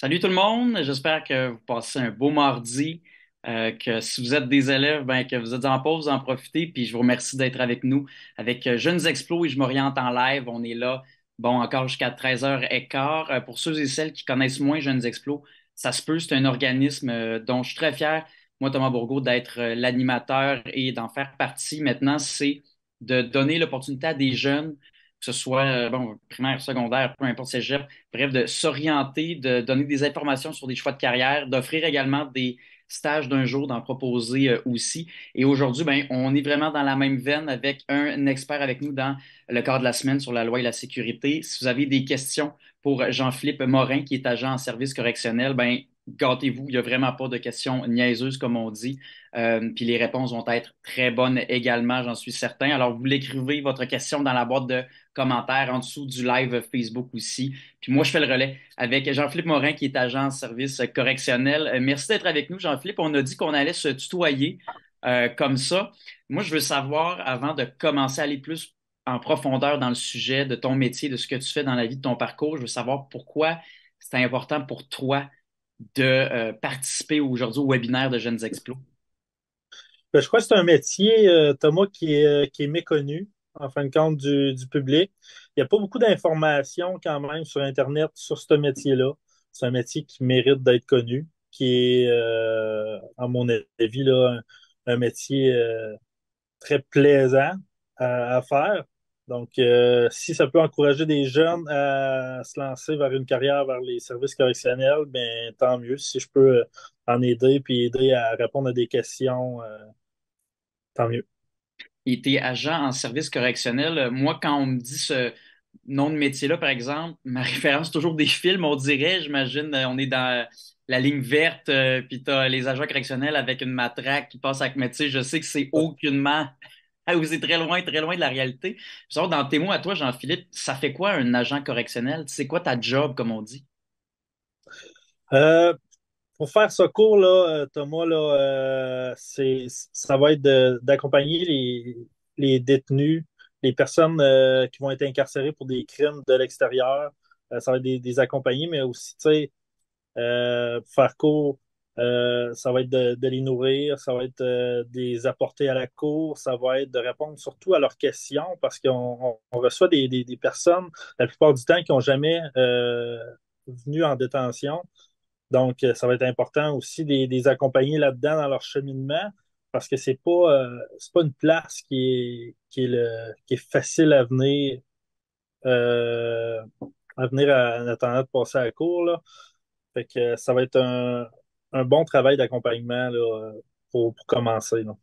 Salut tout le monde, j'espère que vous passez un beau mardi, que si vous êtes des élèves, ben, que vous êtes en pause, vous en profitez, puis je vous remercie d'être avec nous avec Jeunes Explos et je m'oriente en live. On est là, bon, encore jusqu'à 13h15. Pour ceux et celles qui connaissent moins Jeunes Explos, ça se peut, c'est un organisme dont je suis très fier, moi Thomas Bourgault, d'être l'animateur et d'en faire partie. Maintenant, c'est de donner l'opportunité à des jeunes, que ce soit bon, primaire, secondaire, peu importe cégep, bref, de s'orienter, de donner des informations sur des choix de carrière, d'offrir également des stages d'un jour, d'en proposer aussi. Et aujourd'hui, ben, on est vraiment dans la même veine avec un expert avec nous dans le cadre de la semaine sur la loi et la sécurité. Si vous avez des questions pour Jean-Philippe Morin, qui est agent en service correctionnel, ben, gâtez-vous, il n'y a vraiment pas de questions niaiseuses, comme on dit. Puis les réponses vont être très bonnes également, j'en suis certain. Alors, vous l'écrivez, votre question, dans la boîte de commentaires en dessous du live Facebook aussi. Puis moi, je fais le relais avec Jean-Philippe Morin, qui est agent en service correctionnel. Merci d'être avec nous, Jean-Philippe. On a dit qu'on allait se tutoyer comme ça. Moi, je veux savoir, avant de commencer à aller plus en profondeur dans le sujet de ton métier, de ce que tu fais dans la vie, de ton parcours, je veux savoir pourquoi c'est important pour toi de participer aujourd'hui au webinaire de Jeunes Explos. Ben, je crois que c'est un métier, Thomas, qui est méconnu, en fin de compte, du public. Il n'y a pas beaucoup d'informations quand même sur Internet sur ce métier-là. C'est un métier qui mérite d'être connu, qui est, à mon avis, là, un métier très plaisant à faire. Donc, si ça peut encourager des jeunes à se lancer vers une carrière vers les services correctionnels, ben, tant mieux. Si je peux en aider puis aider à répondre à des questions, tant mieux. Et tu es agent en service correctionnel. Moi, quand on me dit ce nom de métier-là, par exemple, ma référence, c'est toujours des films, on dirait, j'imagine, on est dans la ligne verte, puis tu as les agents correctionnels avec une matraque qui passe avec, mais tu sais, je sais que c'est aucunement, ou c'est très loin de la réalité. Je veux savoir, dans tes mots à toi, Jean-Philippe, ça fait quoi un agent correctionnel? C'est quoi ta job, comme on dit? Euh, pour faire ce cours, là, Thomas, là, ça va être d'accompagner les détenus, les personnes qui vont être incarcérées pour des crimes de l'extérieur. Ça va être des accompagnés, mais aussi, tu sais, pour faire court, ça va être de les nourrir, ça va être de les apporter à la cour, ça va être de répondre surtout à leurs questions parce qu'on reçoit des personnes, la plupart du temps, qui n'ont jamais venu en détention. Donc, ça va être important aussi de les accompagner là-dedans dans leur cheminement parce que c'est pas une place qui est facile euh, à venir en attendant de passer à la cour, là. Fait que ça va être un bon travail d'accompagnement là, pour commencer, là.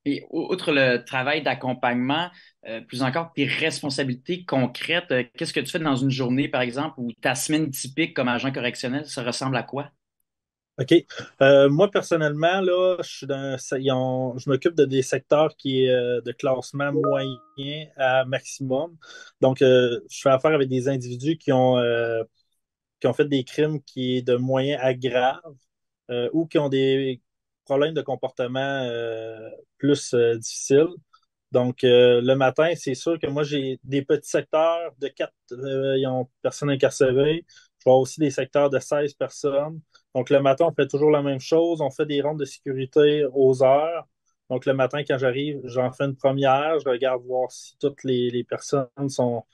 Et outre le travail d'accompagnement, plus encore tes responsabilités concrètes, qu'est-ce que tu fais dans une journée, par exemple, ou ta semaine typique comme agent correctionnel, ça ressemble à quoi? OK. Moi, personnellement, là, je m'occupe de des secteurs qui est de classement moyen à maximum. Donc, je fais affaire avec des individus qui ont fait des crimes qui est de moyen à grave ou qui ont des problèmes de comportement plus difficiles. Donc, le matin, c'est sûr que moi, j'ai des petits secteurs de 4 personnes incarcérées. Je vois aussi des secteurs de 16 personnes. Donc, le matin, on fait toujours la même chose. On fait des rondes de sécurité aux heures. Donc, le matin, quand j'arrive, j'en fais une première. Je regarde voir si toutes les personnes sont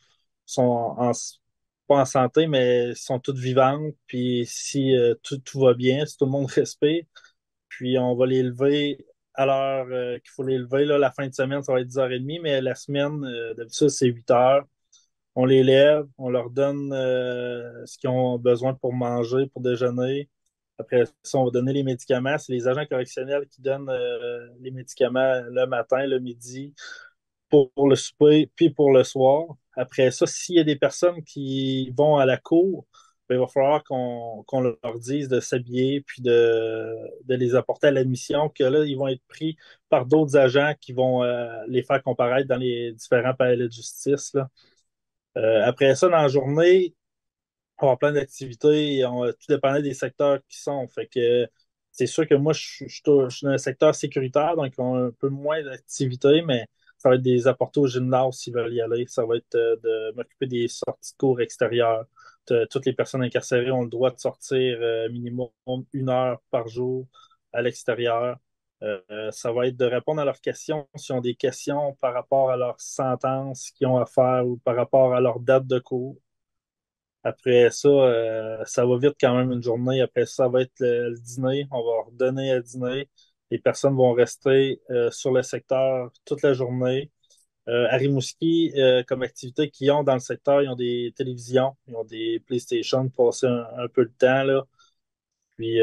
pas en santé, mais sont toutes vivantes. Puis, si tout va bien, si tout le monde respire. Puis on va les lever à l'heure qu'il faut les lever. Là, la fin de semaine, ça va être 10h30, mais la semaine, d'habitude, c'est 8h. On les lève, on leur donne ce qu'ils ont besoin pour manger, pour déjeuner. Après ça, on va donner les médicaments. C'est les agents correctionnels qui donnent les médicaments le matin, le midi, pour le souper, puis pour le soir. Après ça, s'il y a des personnes qui vont à la cour, ben, il va falloir qu'on leur dise de s'habiller puis de les apporter à l'admission, que là, ils vont être pris par d'autres agents qui vont les faire comparaître dans les différents palais de justice, là. Après ça, dans la journée, on va avoir plein d'activités, tout dépendait des secteurs qui sont. Fait que c'est sûr que moi, je suis dans un secteur sécuritaire, donc on a un peu moins d'activités, mais ça va être des apporter au gymnase s'ils veulent y aller. Ça va être de m'occuper des sorties de cours extérieures, toutes les personnes incarcérées ont le droit de sortir minimum 1 heure par jour à l'extérieur. Ça va être de répondre à leurs questions, s'ils ont des questions par rapport à leur sentence qu'ils ont à faire ou par rapport à leur date de cours. Après ça, ça va vite quand même une journée. Après ça, ça va être le dîner. On va leur donner à dîner. Les personnes vont rester sur le secteur toute la journée. À Rimouski, comme activité qu'ils ont dans le secteur, ils ont des télévisions, ils ont des PlayStation pour passer un peu de temps, là. Puis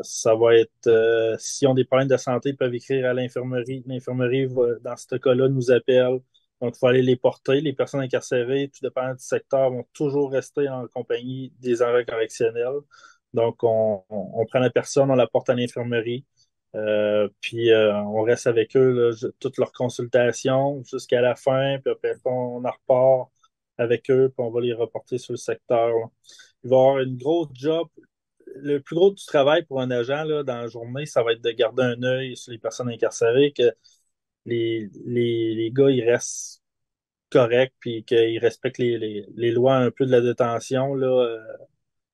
ça va être, s'ils ont des problèmes de santé, ils peuvent écrire à l'infirmerie. L'infirmerie, dans ce cas-là, nous appelle. Donc, il faut aller les porter. Les personnes incarcérées, tout dépendant du secteur, vont toujours rester en compagnie des agents correctionnels. Donc, on prend la personne, on la porte à l'infirmerie. Puis on reste avec eux là, toutes leurs consultations jusqu'à la fin. Puis après, on en repart avec eux, puis on va les reporter sur le secteur, là. Il va y avoir une grosse job. Le plus gros du travail pour un agent là, dans la journée, ça va être de garder un œil sur les personnes incarcérées, que les gars, ils restent corrects, puis qu'ils respectent les lois un peu de la détention là,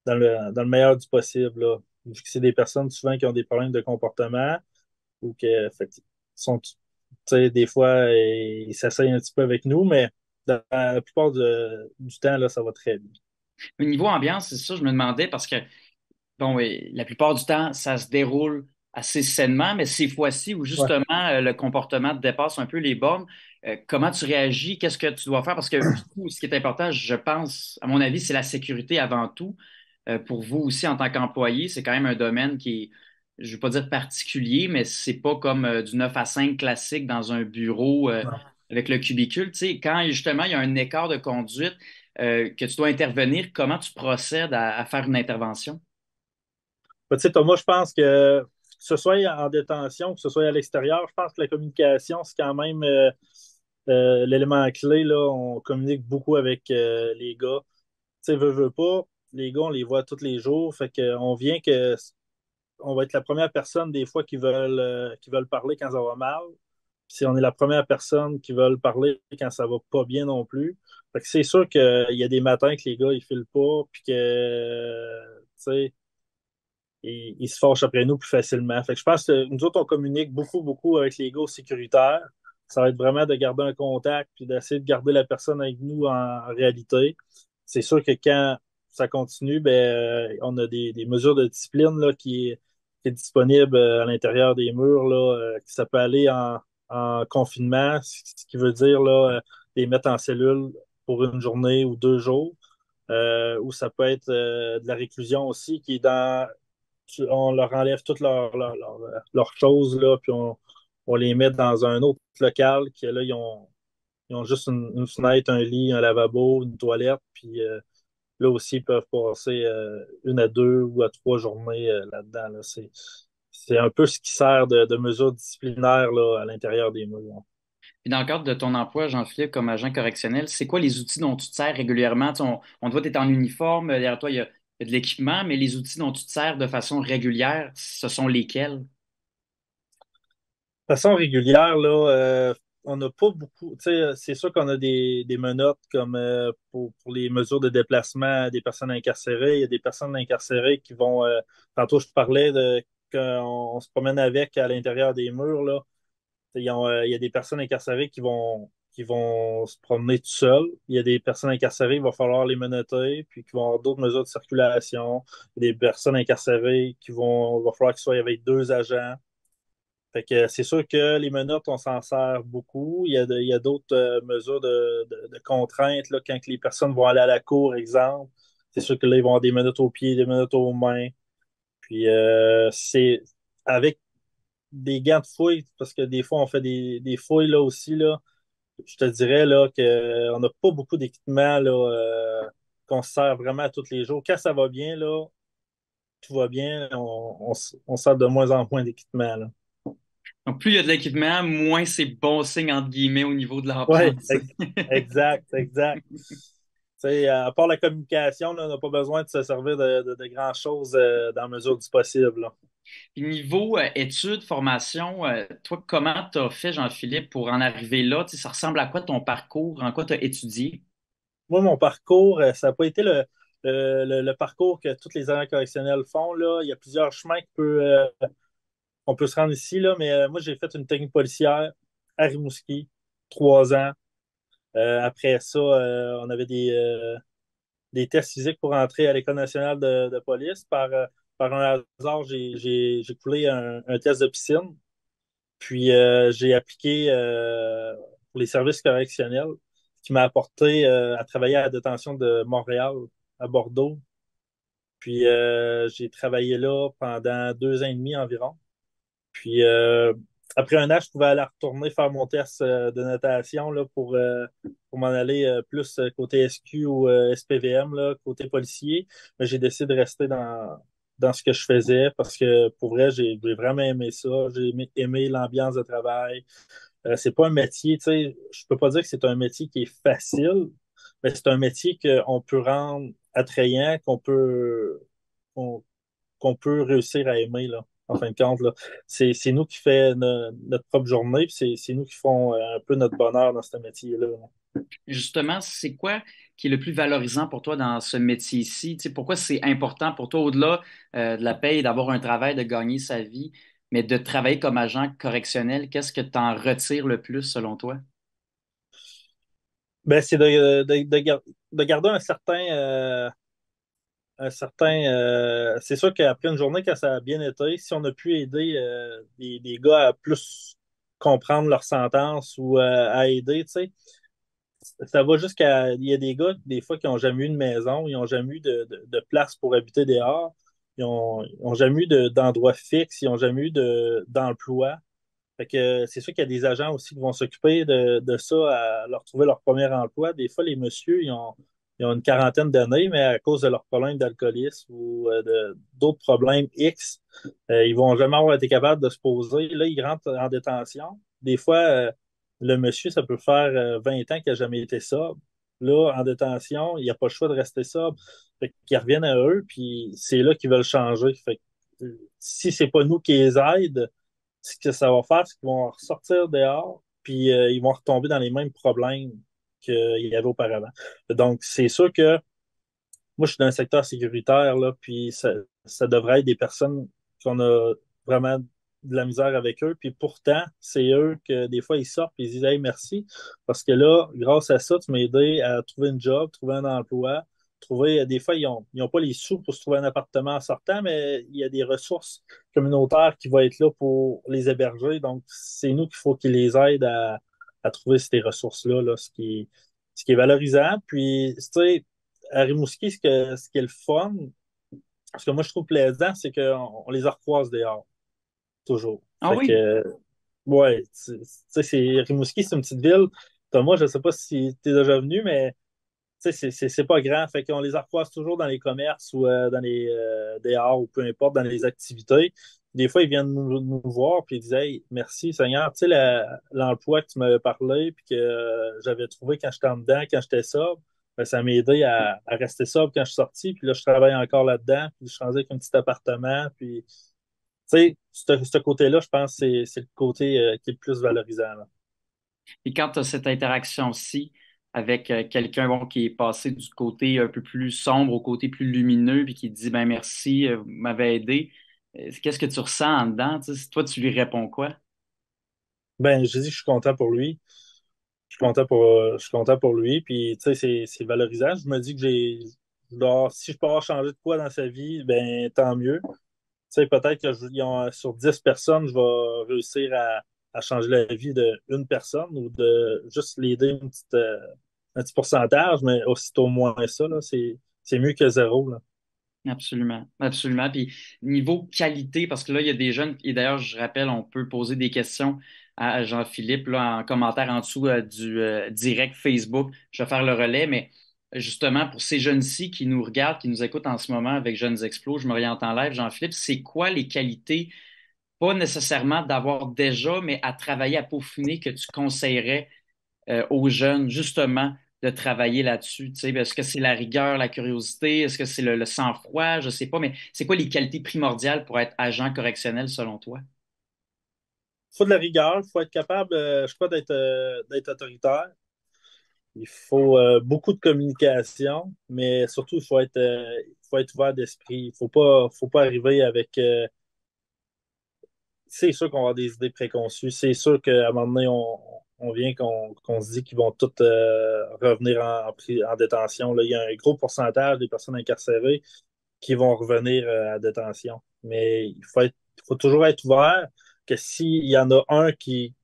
dans le meilleur du possible, là. Vu que c'est des personnes souvent qui ont des problèmes de comportement ou que fait, sont, tu sais, des fois, ils s'essayent un petit peu avec nous, mais dans la plupart du temps, là, ça va très bien. Au niveau ambiance, c'est ça, je me demandais parce que bon, oui, la plupart du temps, ça se déroule assez sainement, mais ces fois-ci où Ouais. justement le comportement te dépasse un peu les bornes, comment tu réagis? Qu'est-ce que tu dois faire? Parce que tout ce qui est important, je pense, à mon avis, c'est la sécurité avant tout. Pour vous aussi, en tant qu'employé, c'est quand même un domaine qui est, je ne veux pas dire particulier, mais c'est pas comme du 9 à 5 classique dans un bureau avec le cubicule. Tu sais, quand justement il y a un écart de conduite que tu dois intervenir, comment tu procèdes à faire une intervention? Tu sais, Thomas, je pense que ce soit en détention, que ce soit à l'extérieur, je pense que la communication, c'est quand même l'élément clé, là. On communique beaucoup avec les gars. Tu sais, veut pas, les gars, on les voit tous les jours. Fait qu'on vient que on va être la première personne des fois qui veulent parler quand ça va mal. Si on est la première personne qui veulent parler quand ça va pas bien non plus. Fait que c'est sûr qu'il y a des matins que les gars, ils filent pas, puis que, tu sais, ils se fâchent après nous plus facilement. Fait que je pense que nous autres, on communique beaucoup, beaucoup avec les gars sécuritaires. Ça va être vraiment de garder un contact puis d'essayer de garder la personne avec nous en réalité. C'est sûr que quand ça continue, ben, on a des mesures de discipline là, qui est disponible à l'intérieur des murs. Là, que ça peut aller en confinement, ce qui veut dire là, les mettre en cellule pour une journée ou 2 jours. Ou ça peut être de la réclusion aussi, qui est on leur enlève toutes leurs choses, là, puis on les met dans un autre local, qui là, ils ont juste une fenêtre, un lit, un lavabo, une toilette, puis là aussi, ils peuvent passer 1 à 2 ou à 3 journées là-dedans, là. C'est un peu ce qui sert de mesure disciplinaire là, à l'intérieur des murs. Puis dans le cadre de ton emploi, Jean-Philippe, comme agent correctionnel, c'est quoi les outils dont tu te sers régulièrement? Tu sais, on te voit, tu es en uniforme, derrière toi, il y a de l'équipement, mais les outils dont tu te sers de façon régulière, ce sont lesquels? De façon régulière, là, on n'a pas beaucoup. Tu sais, c'est sûr qu'on a des menottes comme pour les mesures de déplacement des personnes incarcérées. Il y a des personnes incarcérées qui vont. Tantôt, je te parlais de qu'on se promène avec à l'intérieur des murs, là. Il y a des personnes incarcérées qui vont se promener tout seules. Il y a des personnes incarcérées, il va falloir les menotter, puis qui vont avoir d'autres mesures de circulation. Il y a des personnes incarcérées il va falloir qu'ils soient avec 2 agents. Fait que c'est sûr que les menottes, on s'en sert beaucoup. Il y a d'autres mesures de contraintes là, quand les personnes vont aller à la cour, exemple. C'est sûr que là, ils vont avoir des menottes aux pieds, des menottes aux mains. Puis c'est avec des gants de fouille, parce que des fois, on fait des fouilles là aussi. Là. Je te dirais là, qu'on n'a pas beaucoup d'équipement là, qu'on se sert vraiment à tous les jours. Quand ça va bien, là, tout va bien, on sert de moins en moins d'équipement. Donc, plus il y a de l'équipement, moins c'est bon signe, entre guillemets, au niveau de Oui, l'emploi. exact, exact. Tu sais, à part la communication, là, on n'a pas besoin de se servir de grand-chose dans la mesure du possible, là. Puis niveau études, formation, toi, comment tu as fait, Jean-Philippe, pour en arriver là? Tu sais, ça ressemble à quoi ton parcours? En quoi tu as étudié? Moi, mon parcours, ça n'a pas été le parcours que tous les agents correctionnels font, là. Il y a plusieurs chemins qu'on peut se rendre ici, là, mais moi, j'ai fait une technique policière à Rimouski, 3 ans. Après ça, on avait des tests physiques pour entrer à l'École nationale de police. Par un hasard, j'ai coulé un test de piscine. Puis j'ai appliqué pour les services correctionnels, ce qui m'a apporté à travailler à la détention de Montréal, à Bordeaux. Puis j'ai travaillé là pendant 2 ans et demi environ. Puis après un an, je pouvais aller retourner faire mon test de natation là, pour m'en aller plus côté SQ ou SPVM, là, côté policier. Mais j'ai décidé de rester dans ce que je faisais parce que pour vrai, j'ai vraiment aimé ça. J'ai aimé l'ambiance de travail. C'est pas un métier, tu sais, je peux pas dire que c'est un métier qui est facile, mais c'est un métier qu'on peut rendre attrayant, qu'on qu'on peut réussir à aimer, là, en fin de compte. Là. C'est nous qui fait notre propre journée, puis c'est nous qui font un peu notre bonheur dans ce métier-là. Justement, c'est quoi qui est le plus valorisant pour toi dans ce métier-ci? Tu sais, pourquoi c'est important pour toi, au-delà de la paye, d'avoir un travail, de gagner sa vie, mais de travailler comme agent correctionnel, qu'est-ce que tu en retires le plus selon toi? Ben, c'est de garder c'est sûr qu'après une journée, quand ça a bien été, si on a pu aider des gars à plus comprendre leur sentence ou à aider, tu sais, ça va jusqu'à. Il y a des gars, des fois, qui n'ont jamais eu de maison, ils n'ont jamais eu de place pour habiter dehors, ils ont jamais eu d'endroit fixe, ils n'ont jamais eu d'emploi. Fait que c'est sûr qu'il y a des agents aussi qui vont s'occuper de ça, à leur trouver leur premier emploi. Des fois, les messieurs, ils ont une quarantaine d'années, mais à cause de leurs problèmes d'alcoolisme ou d'autres problèmes X, ils vont jamais avoir été capables de se poser. Là, ils rentrent en détention. Des fois, le monsieur, ça peut faire 20 ans qu'il n'a jamais été sobre. Là, en détention, il n'y a pas le choix de rester sobre. Fait qu'ils reviennent à eux, puis c'est là qu'ils veulent changer. Fait que, si c'est pas nous qui les aident, ce que ça va faire, c'est qu'ils vont ressortir dehors, puis ils vont retomber dans les mêmes problèmes qu'il y avait auparavant. Donc, c'est sûr que moi, je suis dans un secteur sécuritaire, là, puis ça devrait être des personnes qu'on a vraiment de la misère avec eux. Puis pourtant, c'est eux que des fois, ils sortent et ils disent Hey, merci. Parce que là, grâce à ça, tu m'as aidé à trouver un job, trouver un emploi, trouver. Des fois, ils ont pas les sous pour se trouver un appartement en sortant, mais il y a des ressources communautaires qui vont être là pour les héberger. Donc, c'est nous qu'il faut qu'ils les aident à trouver ces ressources-là, là, ce qui est valorisant. Puis, tu sais, à Rimouski, ce qui est le fun, ce que moi je trouve plaisant, c'est qu'on on les recroise dehors, toujours. Ah Fait oui. que, ouais, tu sais, Rimouski, c'est une petite ville. Thomas, je sais pas si tu es déjà venu, mais tu sais, c'est pas grand. Fait qu'on les recroise toujours dans les commerces ou dans les dehors ou peu importe, dans les activités. Des fois, ils viennent nous voir puis ils disent Hey, merci Seigneur, tu sais, l'emploi que tu m'avais parlé puis que j'avais trouvé quand j'étais en dedans, quand j'étais sobre, ben, ça m'a aidé à rester sobre quand je suis sorti. Puis là, je travaille encore là-dedans. Puis je suis rendu avec un petit appartement. Puis, tu sais, ce côté-là, je pense que c'est le côté qui est le plus valorisant, là. Et quand tu as cette interaction-ci avec quelqu'un bon, qui est passé du côté un peu plus sombre au côté plus lumineux, puis qui te dit ben merci, vous m'avez aidé, qu'est-ce que tu ressens en dedans? Tu sais, toi, tu lui réponds quoi? Ben, je dis que je suis content pour lui. Je suis content pour lui. Puis, tu sais, c'est valorisant. Je me dis que si je peux avoir changé de quoi dans sa vie, ben, tant mieux. Tu sais, peut-être que sur 10 personnes, je vais réussir à changer la vie d'une personne ou de juste l'aider un petit pourcentage, mais aussitôt moins ça, là, c'est mieux que zéro, là. Absolument, absolument. Puis niveau qualité, parce que là, il y a des jeunes, et d'ailleurs, je rappelle, on peut poser des questions à Jean-Philippe là, en commentaire en dessous du direct Facebook. Je vais faire le relais, mais justement, pour ces jeunes-ci qui nous regardent, qui nous écoutent en ce moment avec Jeunes Explos, je m'oriente en live, Jean-Philippe, c'est quoi les qualités, pas nécessairement d'avoir déjà, mais à travailler, à peaufiner, que tu conseillerais aux jeunes, justement, de travailler là-dessus? Tu sais, est-ce que c'est la rigueur, la curiosité? Est-ce que c'est le sang-froid? Je sais pas, mais c'est quoi les qualités primordiales pour être agent correctionnel selon toi? Il faut de la rigueur, il faut être capable, je crois, d'être autoritaire. Il faut beaucoup de communication, mais surtout, il faut être ouvert d'esprit. Faut pas arriver avec. C'est sûr qu'on va avoir des idées préconçues. C'est sûr qu'à un moment donné, on vient qu'on se dit qu'ils vont toutes revenir en détention. Là, il y a un gros pourcentage des personnes incarcérées qui vont revenir à détention. Mais il faut toujours être ouvert que s'il y en a un qui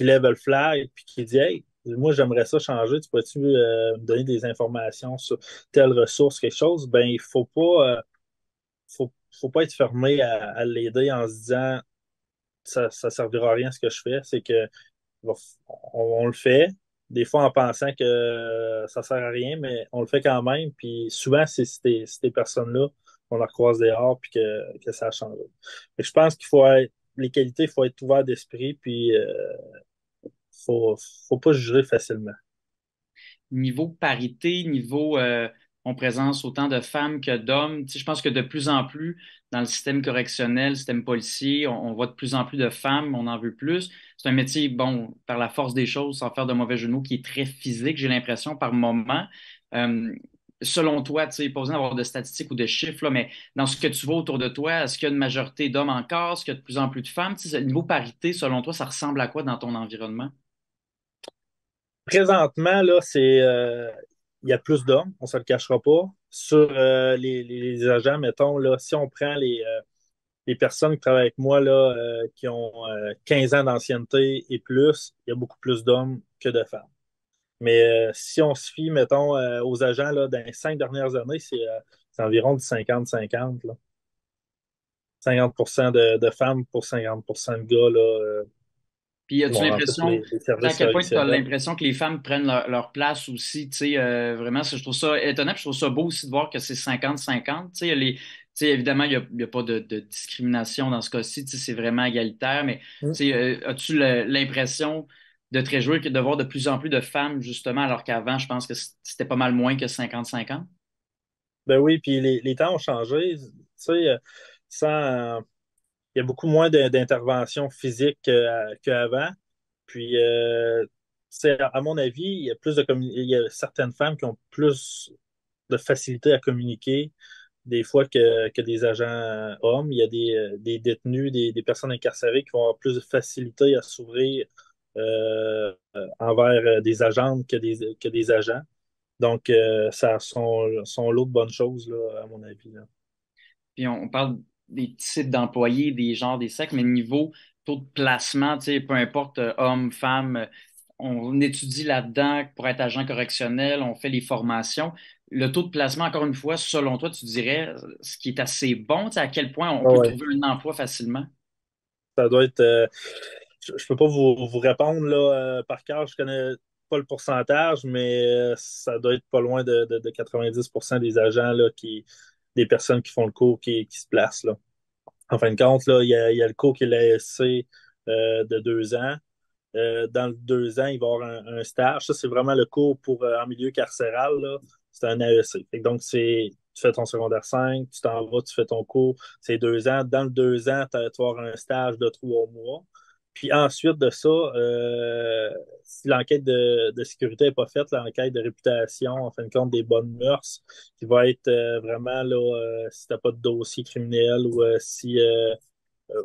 lève le flag et qui dit Hey, moi j'aimerais ça changer, tu peux-tu me donner des informations sur telle ressource, quelque chose, ben il faut pas être fermé à l'aider en se disant ça servira à rien ce que je fais. C'est que on, on le fait, des fois en pensant que ça sert à rien, mais on le fait quand même. Puis souvent, c'est ces personnes-là qu'on leur croise dehors puis que ça a changé. Fait que je pense qu'il faut être, les qualités, il faut être ouvert d'esprit, puis faut, faut pas juger facilement. Niveau parité, niveau on présence autant de femmes que d'hommes. Tu sais, je pense que de plus en plus, dans le système correctionnel, le système policier, on voit de plus en plus de femmes, on en veut plus. C'est un métier, bon, par la force des choses, sans faire de mauvais jeu de mots, qui est très physique, j'ai l'impression, par moment. Euh, Selon toi, tu sais, pas besoin d'avoir de statistiques ou de chiffres, là, mais dans ce que tu vois autour de toi, est-ce qu'il y a une majorité d'hommes encore? Est-ce qu'il y a de plus en plus de femmes? Tu sais, niveau parité, selon toi, ça ressemble à quoi dans ton environnement? Présentement, là, il y a plus d'hommes, on se le cachera pas. Sur les agents, mettons, là, si on prend les personnes qui travaillent avec moi là, qui ont 15 ans d'ancienneté et plus, il y a beaucoup plus d'hommes que de femmes. Mais si on se fie, mettons, aux agents là, dans les 5 dernières années, c'est environ du 50-50, là. 50% de femmes pour 50% de gars là, Puis qui as-tu vont rentrer pour l'impression, les à services quel point tu as correctionnels. l'impression que les femmes prennent leur place aussi, tu sais, vraiment, je trouve ça étonnant, puis je trouve ça beau aussi de voir que c'est 50-50, tu sais, tu sais, évidemment, il y a pas de discrimination dans ce cas-ci, tu sais, c'est vraiment égalitaire, mais, tu Mm. sais, as-tu l'impression de te réjouir que de voir de plus en plus de femmes, justement, alors qu'avant, je pense que c'était pas mal moins que 50-50? Ben oui, puis les temps ont changé. Tu sais, sans, il y a beaucoup moins d'interventions physiques qu'avant. Puis, à mon avis, il y a certaines femmes qui ont plus de facilité à communiquer des fois que des agents hommes. Il y a des détenus, des personnes incarcérées qui vont avoir plus de facilité à s'ouvrir envers des agentes que des agents. Donc, ça a son lot de bonnes choses, là, à mon avis, là. Puis on parle des types d'employés, des genres, des sexes, mais niveau taux de placement, tu sais, peu importe, homme, femme, on étudie là-dedans pour être agent correctionnel, on fait les formations. Le taux de placement, encore une fois, selon toi, tu dirais ce qui est assez bon, tu sais, à quel point on Ah peut ouais. trouver un emploi facilement? Ça doit être. Je peux pas vous répondre là, par cœur, je connais pas le pourcentage, mais ça doit être pas loin de 90% des agents là, des personnes qui font le cours qui se placent là. En fin de compte, là, il y a le cours qui est l'ASC de 2 ans. Dans le 2 ans, il va y avoir un stage. Ça, c'est vraiment le cours pour en milieu carcéral, là. C'est un AEC. Fait que donc, tu fais ton secondaire 5, tu t'en vas, tu fais ton cours. C'est 2 ans. Dans le 2 ans, tu vas avoir un stage de 3 mois. Puis ensuite de ça, si l'enquête de sécurité n'est pas faite, l'enquête de réputation, en fin de compte, des bonnes mœurs, qui va être vraiment là, si tu n'as pas de dossier criminel ou si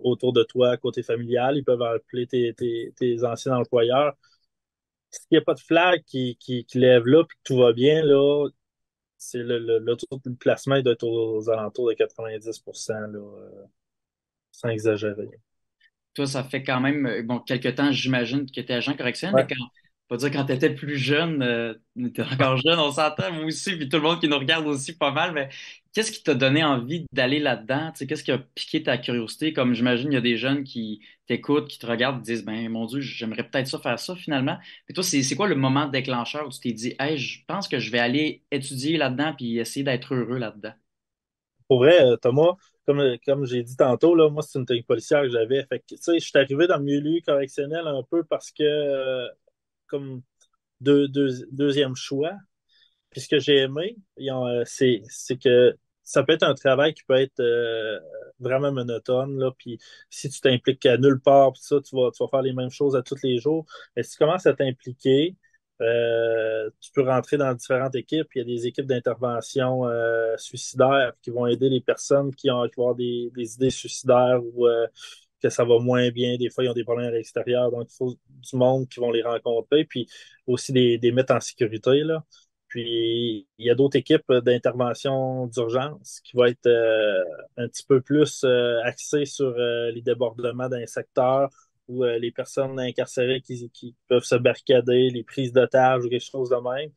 autour de toi, côté familial. Ils peuvent appeler tes anciens employeurs. S'il n'y a pas de flag qui lève là, puis que tout va bien, là, c'est le taux de placement il doit être aux alentours de 90%, là, sans exagérer. Toi, ça fait quand même bon, quelques temps, j'imagine, que tu es agent correctionnel, mais Ouais. pas dire quand tu étais plus jeune, tu étais encore jeune, on s'entend, vous aussi, puis tout le monde qui nous regarde aussi pas mal, mais qu'est-ce qui t'a donné envie d'aller là-dedans? Tu sais, qu'est-ce qui a piqué ta curiosité? Comme j'imagine, il y a des jeunes qui t'écoutent, qui te regardent, et disent, ben mon Dieu, j'aimerais peut-être ça faire ça finalement. Mais toi, c'est quoi le moment déclencheur où tu t'es dit, hey, je pense que je vais aller étudier là-dedans puis essayer d'être heureux là-dedans? Pour vrai, Thomas, comme j'ai dit tantôt, là, moi, c'est une technique policière que j'avais. Fait que, tu sais, je suis arrivé dans le milieu correctionnel un peu parce que, comme deuxième choix, puis ce que j'ai aimé, c'est que ça peut être un travail qui peut être vraiment monotone, là, puis si tu t'impliques à nulle part, puis ça, tu vas faire les mêmes choses à tous les jours. Mais si tu commences à t'impliquer, Tu peux rentrer dans différentes équipes. Il y a des équipes d'intervention suicidaire qui vont aider les personnes qui vont avoir des idées suicidaires ou que ça va moins bien. Des fois, ils ont des problèmes à l'extérieur. Donc, il faut du monde qui vont les rencontrer. Puis aussi des mettre en sécurité, là. Puis, il y a d'autres équipes d'intervention d'urgence qui vont être un petit peu plus axées sur les débordements d'un secteur ou les personnes incarcérées qui peuvent se barricader, les prises d'otages ou quelque chose de même.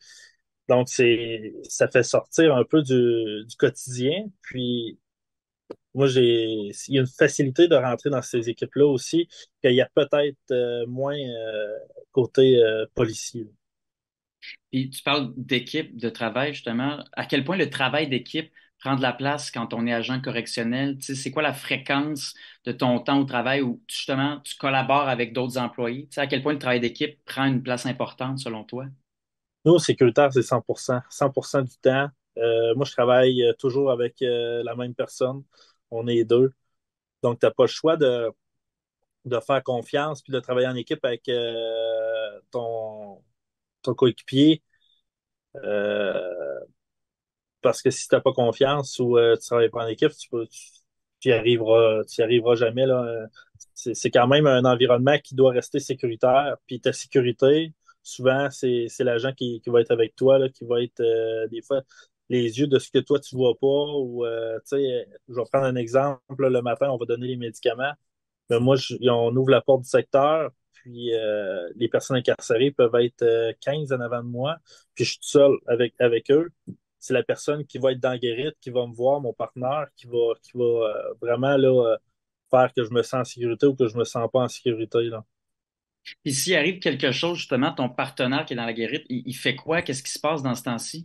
Donc, ça fait sortir un peu du quotidien. Puis, moi, il y a une facilité de rentrer dans ces équipes-là aussi, qu'il y a peut-être moins côté policier. Puis tu parles d'équipe de travail, justement. À quel point le travail d'équipe prend de la place quand on est agent correctionnel? Tu sais, c'est quoi la fréquence de ton temps au travail où justement tu collabores avec d'autres employés? Tu sais, à quel point le travail d'équipe prend une place importante selon toi? Nous, au sécuritaire, c'est 100%. 100% du temps. Moi, je travaille toujours avec la même personne. On est deux. Donc, tu n'as pas le choix de faire confiance puis de travailler en équipe avec ton coéquipier. Parce que si tu n'as pas confiance ou tu ne travailles pas en équipe, tu y arriveras jamais, là. C'est quand même un environnement qui doit rester sécuritaire. Puis ta sécurité, souvent, c'est l'agent qui va être avec toi, là, qui va être des fois les yeux de ce que toi tu vois pas. Ou tu sais, je vais prendre un exemple. Là, le matin, on va donner les médicaments. Mais moi, on ouvre la porte du secteur, puis les personnes incarcérées peuvent être 15 en avant de moi, puis je suis tout seul avec eux. C'est la personne qui va être dans la guérite, qui va me voir, mon partenaire, qui va vraiment là, faire que je me sens en sécurité ou que je me sens pas en sécurité, là. Puis s'il arrive quelque chose, justement, ton partenaire qui est dans la guérite, il fait quoi? Qu'est-ce qui se passe dans ce temps-ci?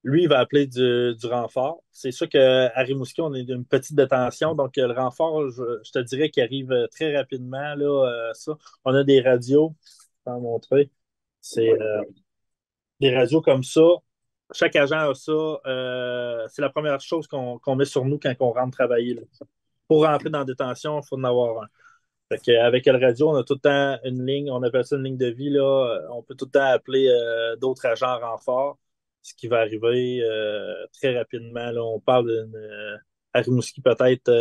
Lui, il va appeler du renfort. C'est sûr qu'à Rimouski, on est d'une petite détention, donc le renfort, je te dirais qu'il arrive très rapidement, là, ça. On a des radios, je vais t'en montrer. C'est des radios comme ça. Chaque agent a ça. C'est la première chose qu'on met sur nous quand on rentre travailler, là. Pour rentrer dans la détention, il faut en avoir un. Fait qu'avec le radio, on a tout le temps une ligne, on appelle ça une ligne de vie, là. On peut tout le temps appeler d'autres agents en renfort, ce qui va arriver très rapidement. Là. On parle à Rimouski peut-être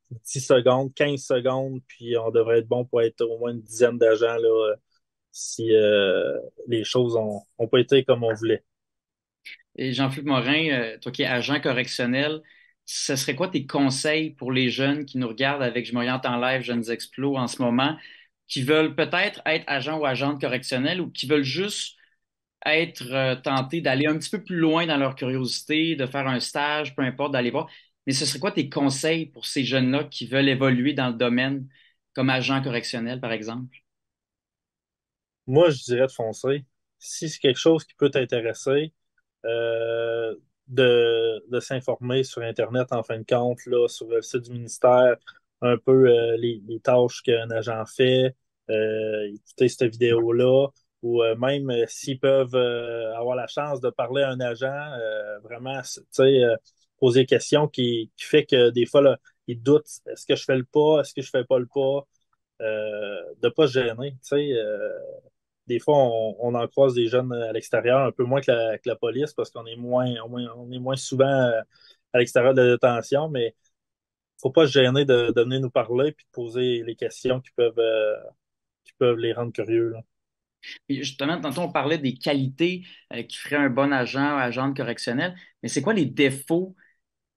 10 secondes, 15 secondes, puis on devrait être bon pour être au moins une dizaine d'agents là, si les choses ont pas été comme on voulait. Et Jean-Philippe Morin, toi qui es agent correctionnel, ce serait quoi tes conseils pour les jeunes qui nous regardent avec Je m'oriente en live, Jeunes Explos en ce moment, qui veulent peut-être être agent ou agente correctionnelle ou qui veulent juste être tentés d'aller un petit peu plus loin dans leur curiosité, de faire un stage, peu importe, d'aller voir. Mais ce serait quoi tes conseils pour ces jeunes-là qui veulent évoluer dans le domaine comme agent correctionnel, par exemple? Moi, je dirais de foncer. Si c'est quelque chose qui peut t'intéresser, euh, de s'informer sur Internet, en fin de compte, là, sur le site du ministère, un peu les tâches qu'un agent fait, écouter cette vidéo-là, ou même s'ils peuvent avoir la chance de parler à un agent, vraiment, tu sais, poser des questions qui fait que des fois, là, ils doutent, est-ce que je fais le pas, est-ce que je fais pas le pas, de pas se gêner, tu sais. Des fois, on en croise des jeunes à l'extérieur, un peu moins que la police, parce qu'on est on est moins souvent à l'extérieur de la détention, mais faut pas se gêner de venir nous parler puis de poser les questions qui peuvent les rendre curieux, là. Et justement, tantôt, on parlait des qualités qui feraient un bon agent ou agente correctionnelle, mais c'est quoi les défauts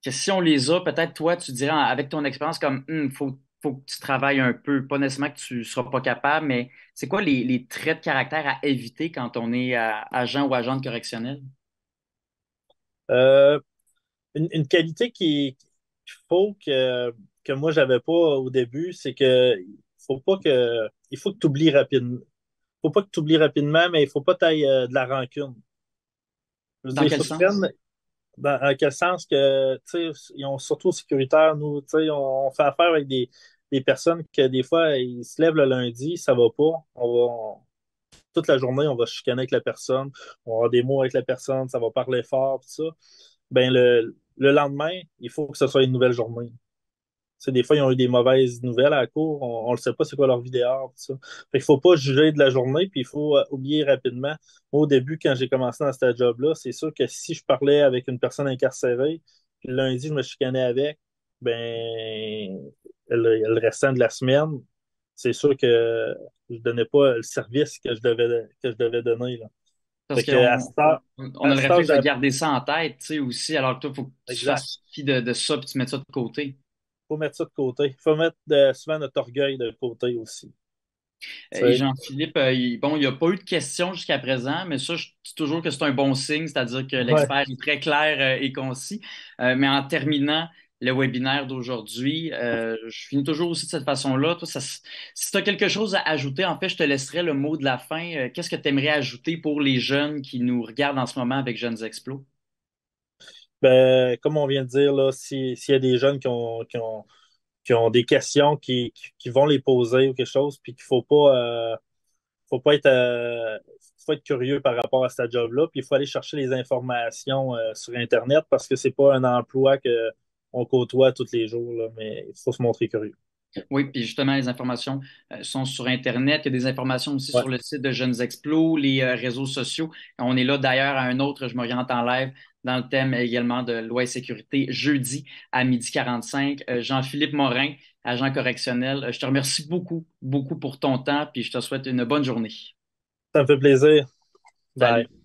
que si on les a, peut-être toi, tu dirais avec ton expérience comme faut que tu travailles un peu, pas nécessairement que tu ne seras pas capable, mais c'est quoi les traits de caractère à éviter quand on est agent ou agente correctionnelle? Euh, une qualité qu'il faut que moi j'avais pas au début, c'est que il faut que tu oublies rapidement. Faut pas que tu oublies rapidement, mais il faut pas tailler de la rancune. Je veux dire, Dans il quel faut que tu prennes sens? dans quel sens que, tu sais, ils ont surtout sécuritaire, nous, tu sais, on fait affaire avec des personnes que des fois, ils se lèvent le lundi, ça va pas. Toute la journée, on va se chicaner avec la personne, on va avoir des mots avec la personne, ça va parler fort, tout ça. Ben, le lendemain, il faut que ce soit une nouvelle journée. sais, des fois, ils ont eu des mauvaises nouvelles à la cour. On ne sait pas c'est quoi leur vie dehors, tout ça. Fait qu'il faut pas juger de la journée, puis il faut oublier rapidement. Moi, au début, quand j'ai commencé dans ce job-là, c'est sûr que si je parlais avec une personne incarcérée, puis le lundi, je me chicanais avec, ben, le restant de la semaine, c'est sûr que je donnais pas le service que je devais donner, là. Parce Fait que on a à le cet âge, réflexe de garder ça en tête, tu sais, aussi, alors que toi, il faut que tu exact. fasses fi de ça puis tu mettes ça de côté. Faut mettre ça de côté. Il faut mettre souvent notre orgueil de côté aussi. Tu Et sais. Jean-Philippe, bon, il n'y a pas eu de questions jusqu'à présent, mais ça, je dis toujours que c'est un bon signe, c'est-à-dire que Ouais. l'expert est très clair et concis. Mais en terminant le webinaire d'aujourd'hui, je finis toujours aussi de cette façon-là. Toi, si tu as quelque chose à ajouter, en fait, je te laisserai le mot de la fin. Qu'est-ce que tu aimerais ajouter pour les jeunes qui nous regardent en ce moment avec Jeunes Explos? Ben, comme on vient de dire, là, s'il y a des jeunes qui ont des questions qui vont les poser ou quelque chose, puis qu'il faut pas être, faut être curieux par rapport à ce job-là, puis il faut aller chercher les informations sur Internet parce que c'est pas un emploi que on côtoie tous les jours, là, mais il faut se montrer curieux. Oui, puis justement, les informations sont sur Internet. Il y a des informations aussi Ouais. sur le site de Jeunes Explos, les réseaux sociaux. On est là d'ailleurs à un autre, je m'oriente en live, dans le thème également de loi et sécurité, jeudi à 12h45. Jean-Philippe Morin, agent correctionnel, je te remercie beaucoup, beaucoup pour ton temps, puis je te souhaite une bonne journée. Ça me fait plaisir. Bye. Salut.